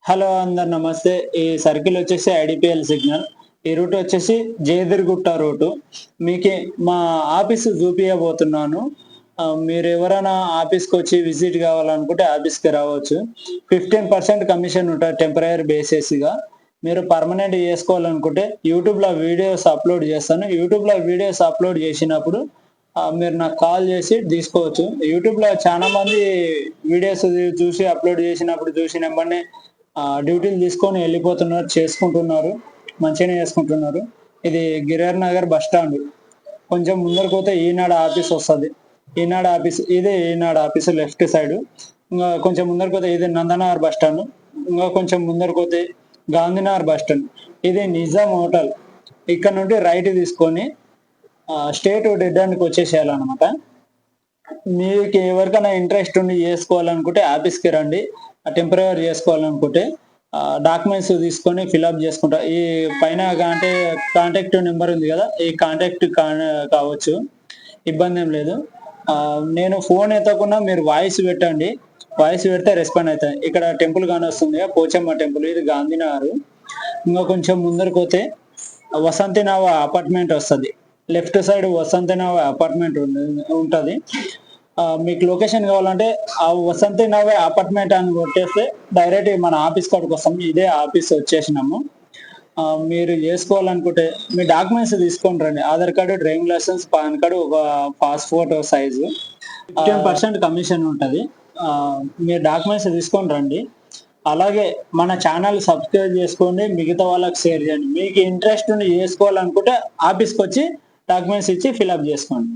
Hello అందరు నమస్తే. ఈ సర్కిల్ వచ్చేసి ఐడిపిఎల్ సిగ్నల్. ఈ రూట్ వచ్చేసి జయదిర్గుట్ట రూటు. మీకి మా ఆఫీస్ చూపియబోతున్నాను. మీరు ఎవరైనా ఆఫీస్కి వచ్చి విజిట్ కావాలనుకుంటే ఆఫీస్కి రావచ్చు. 15% కమిషన్ ఉంటుంది టెంపరరీ బేసిస్గా. మీరు పర్మనెంట్ చేసుకోవాలనుకుంటే యూట్యూబ్లో వీడియోస్ అప్లోడ్ చేస్తాను. యూట్యూబ్లో వీడియోస్ అప్లోడ్ చేసినప్పుడు మీరు నాకు కాల్ చేసి తీసుకోవచ్చు. యూట్యూబ్లో చాలా మంది వీడియోస్ చూసి అప్లోడ్ చేసినప్పుడు చూసిన వెంబడే డ్యూటీలు తీసుకొని వెళ్ళిపోతున్నారు, చేసుకుంటున్నారు, మంచిగానే చేసుకుంటున్నారు. ఇది గిరియార్ నగర్ బస్ స్టాండ్. కొంచెం ముందరకు పోతే ఈనాడు ఆఫీస్ వస్తుంది. ఈనాడు ఆఫీస్ ఇదే ఈనాడు ఆఫీస్ లెఫ్ట్ సైడ్. ఇంకా కొంచెం ముందరకు పోతే ఇది నందనగర్ బస్ స్టాండ్. ఇంకా కొంచెం ముందరకు పోతే గాంధీనగర్ బస్ స్టాండ్. ఇది నిజాం హోటల్. ఇక్కడ నుండి రైట్ తీసుకొని స్టేట్ డెడ్ ఎండ్కి వచ్చేసేయాలన్నమాట. మీకు ఎవరికైనా ఇంట్రెస్ట్ ఉండి చేసుకోవాలనుకుంటే ఆఫీస్కి రండి. టెంపరరీ చేసుకోవాలనుకుంటే డాక్యుమెంట్స్ తీసుకొని ఫిల్అప్ చేసుకుంటా. ఈ పైన కాంటాక్ట్ నెంబర్ ఉంది కదా, ఈ కాంటాక్ట్ కావచ్చు, ఇబ్బంది ఏం లేదు. నేను ఫోన్ ఎత్తకుండా మీరు వాయిస్ పెట్టండి. వాయిస్ పెడితే రెస్పాండ్ అవుతాయి. ఇక్కడ టెంపుల్ కానొస్తుంది, పోచమ్మ టెంపుల్. ఇది గాంధీనగర్. ఇంకా కొంచెం ముందరకు పోతే వసంతి నవ అపార్ట్మెంట్ వస్తుంది. లెఫ్ట్ సైడ్ వసంతి నవ అపార్ట్మెంట్ ఉంటుంది. మీకు లొకేషన్ కావాలంటే ఆ వసంతి నవే అపార్ట్మెంట్ అని కొట్టేస్తే డైరెక్ట్ మన ఆఫీస్ కాడికి వస్తాం. ఇదే ఆఫీస్ వచ్చేసినాము. మీరు చేసుకోవాలనుకుంటే మీ డాక్యుమెంట్స్ తీసుకొని రండి. Aadhaar card, driving licence, PAN card, ఒక పాస్పోర్ట్ సైజు. 15% కమిషన్ ఉంటుంది. మీరు డాక్యుమెంట్స్ తీసుకొని రండి. అలాగే మన ఛానల్ సబ్స్క్రైబ్ చేసుకోండి, మిగతా వాళ్ళకి షేర్ చేయండి. మీకు ఇంట్రెస్ట్ ఉండి చేసుకోవాలనుకుంటే ఆఫీస్కి వచ్చి డాక్యుమెంట్స్ ఇచ్చి ఫిల్అప్ చేసుకోండి.